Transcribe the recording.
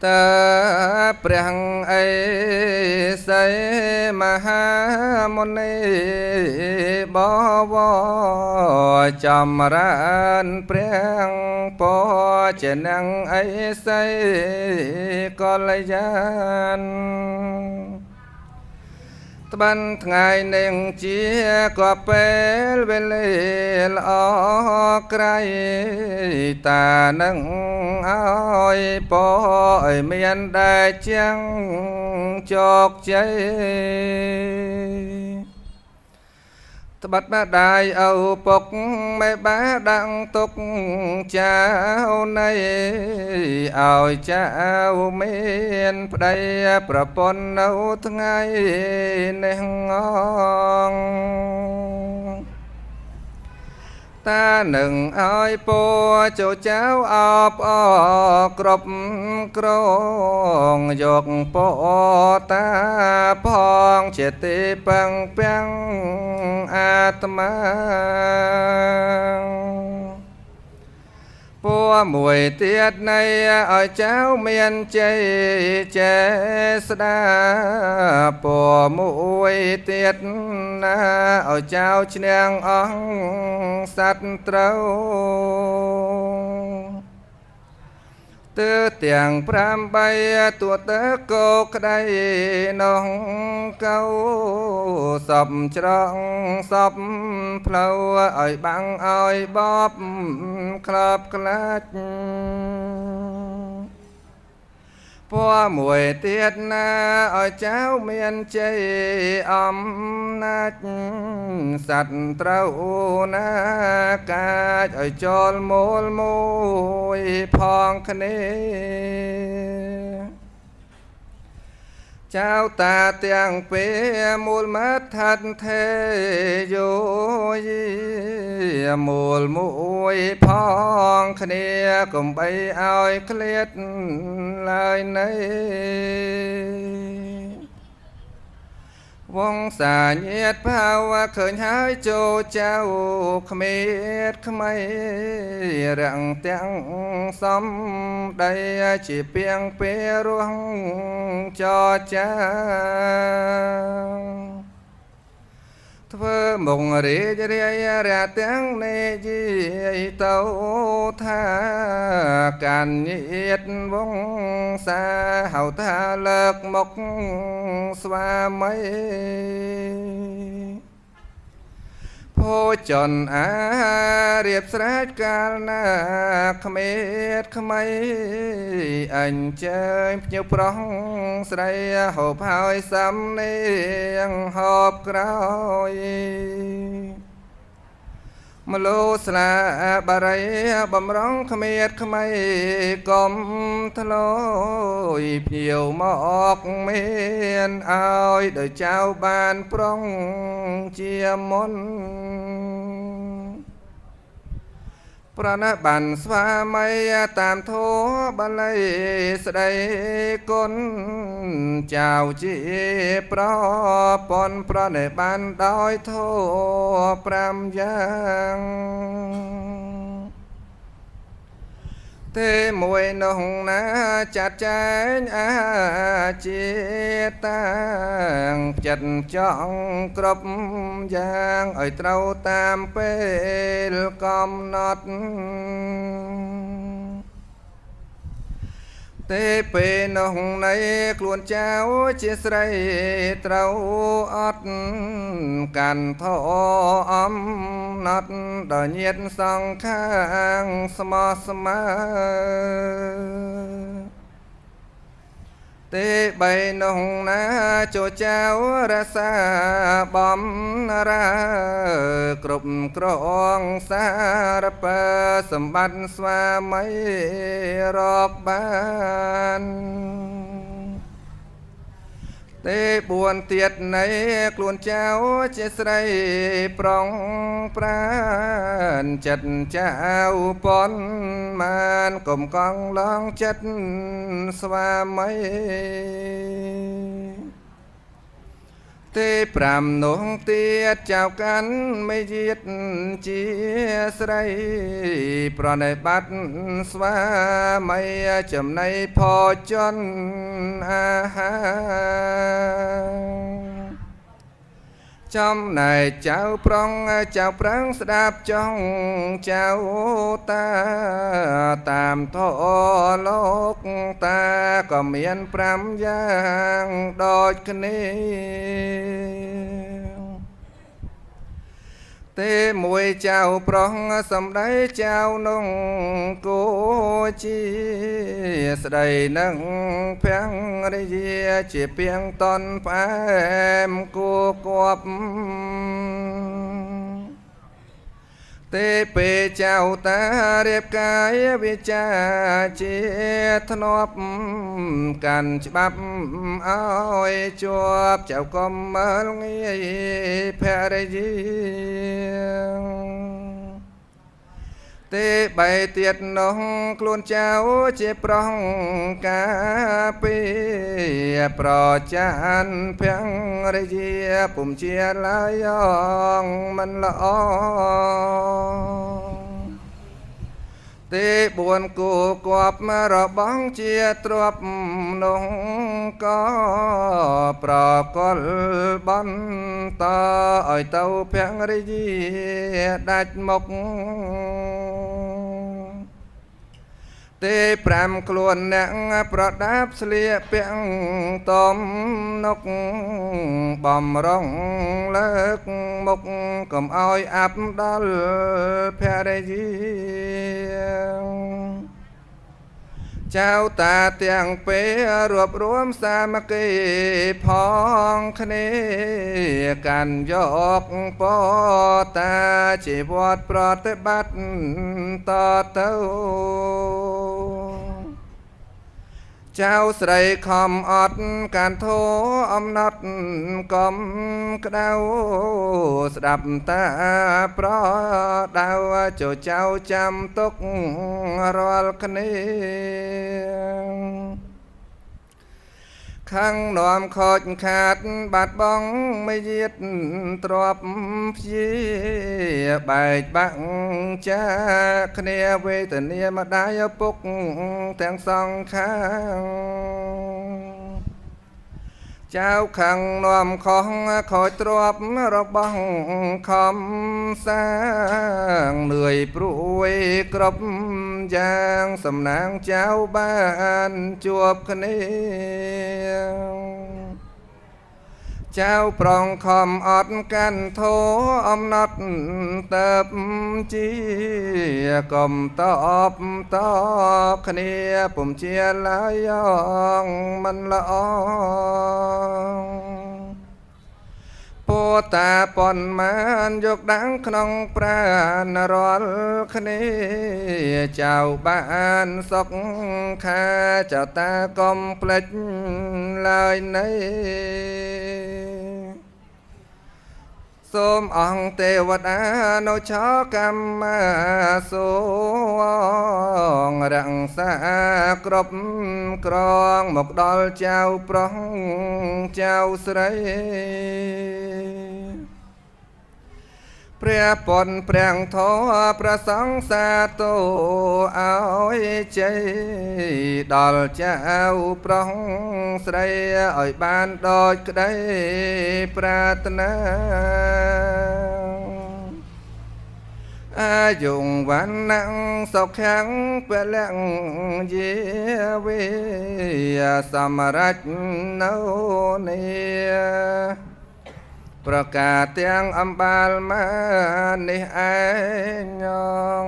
តើព្រះអេសីមហាមុនីបវរចម្រើនព្រះពរជានឹងអេសីកល្យានត្បិនថ្ងៃនឹងជាក៏ពេលវេលាល្អក្រៃតានឹងឲ្យពរឲ្យមានដែលជាងជោគជ័យត្បិតម្ដាយឪពុកមេបាដាក់ទុកចៅនៃឲ្យចៅមានប្តីប្រពន្ធនៅថ្ងៃនេះងងតានឹងឲ្យពោចូលចៅអបអគ្រប់គ្រងយកពោតាផងជាទីពឹងពាំងអាត្មាពរមួយទៀតនៃឲ្យចៅមានជ័យចេស្តាពរមួយទៀតណាឲ្យចៅឈ្នះអង្គសត្រូវទើទាំង8ទួតើគោក្ដីនោះកៅសពច្រងសពផ្លូវឲ្យបាំងឲ្យបបក្លាប់ក្លាច់ពរមួយទៀតណាឲ្យចៅមានជ័យអំណាចសត្រូវណាកាចឲ្យចូលមូលមួយផងគ្នាចៅតាទាំងពីរមូលមត្ថដ្ឋិធេយោមូលមួយផងគ្នាកុំបីឲ្យឃ្លាតឡើយនៃវង្សាញាតភាវឃើញហើយចូលចៅគ្មៀតក្មៃរាំងទាំងសំដីជាពីងពេលរស់ចចាធ្វើមុងរីករាយរាទាំងនេយីទៅថាកានញាតវង្សាហៅថាលើកមុខស្វាមីភោជនអារៀបស្រេចកាលណាក្មៀតក្មៃអញ្ជើញភ្ញៀវប្រុសស្រីហូបហើយសំនៀងហូបក្រោយមលោស្លាបារីបំរុងក្មៀតក្មៃកុំធ្លោយភ្ញៀវមកមានឲ្យដោយចៅបានប្រុងជាមុនប្រណបានស្វាមីតាមធម៌បាលីស្ដីគុណចៅជាប្រពន្ធប្រណិបានដោយធម៌5យ៉ាងទេមួយនោះណាចាត់ចែងអាជាតាងចិត្តចង់គ្រប់យ៉ាងឲ្យត្រូវតាមពេលកំណត់ទេពេលនោះនៃខ្លួនចៅជាស្រីត្រូវអត់កាន់ធោអំណត់ដល់ញាតសង្ខាងស្មោះស្មើទេបីនោះណាចូលចៅរសាបំរាគ្រប់គ្រងសារពើសម្បត្តិស្វាមីរកបានទេ4ទៀតនៃខ្លួនចៅជាស្រីប្រុងប្រានចិត្តចៅប៉ុនមានកុំកង់ឡងចិត្តស្វាមី ទេប្រាំនោះទៀតចៅកាន់មិនយាតជាស្រីប្រណិប័តស្វាមីចំណៃផជន់អាហាចំណែកចៅប្រុងចៅប្រាំងស្ដាប់ចង់ចៅតាតាមធម៌លោកតាក៏មាន5យ៉ាងដូចគ្នាទេមួយចៅប្រុងសំដីចៅនងគោជាស្ដីនឹងភរិយាជាពីងតនផ្អែមគួគប់ទេពេលចៅតារៀបកាយវិចាជាធ្នាប់កាន់ច្បាប់ឲ្យជាប់ចៅកុំមើលងាយភរិយាទេបីទៀតនោះខ្លួនចៅជាប្រុងកាពីប្រចានភរិយាពុំជាឡើយងមិនល្អទេ4គូគប់របងជាទ្រពនោះក៏ប្រកលបន្តឲ្យទៅភរិយាដាច់មុខទេ5ខ្លួនអ្នកប្រដាប់ស្លៀកពាក់តំនុកបំរុងលើកមុខកុំឲ្យអាប់ដល់ភរិយាចៅតាទាំងពេលរួបរวมសាមគ្គីផងគ្នាកាន់យកពតាជីវតប្រតិបត្តិតទៅចៅស្រីខំអត់ការធោអំណត់កំក្តៅស្ដាប់តាប្រដៅចូលចៅចាំទុករាល់គ្នាខាងនាំខូចខាតបាត់បងមិនយាតទ្របព្យាបែកបាក់ចាគ្នាវេទនាម្ដាយឪពុកទាំងសងខាងចៅខាងនាំខុសខូចទ្របរបស់ខំសាងនឿយព្រួយគ្រប់យ៉ាងសំណាងចៅបានជួបគ្នាចៅប្រងខំអត់កាន់ធោអំណត់ទៅជាកុំតបតគ្នាពុំជាឡើយងមិនល្អពោតាប៉ុនមានយកដាំងក្នុងប្រាណរាល់គ្នាចៅបានសុខខាចៅតាកុំភ្លេចឡើយនៃសូមអង្គទេវតានៅឆោកម្មសូងរក្សាគ្រប់ក្រងមកដល់ចៅប្រុសចៅស្រីព្រះពុទ្ធព្រះធម៌ព្រះសង្ឃសាទរឲ្យជ័យដល់ចៅប្រុសស្រីឲ្យបានដូចក្តីប្រាថ្នាអាយុវណ្ណៈសុខៈពលៈយាវិសមរៈនៅនេះប្រកាសទាំងអំបាលមកនេះឯង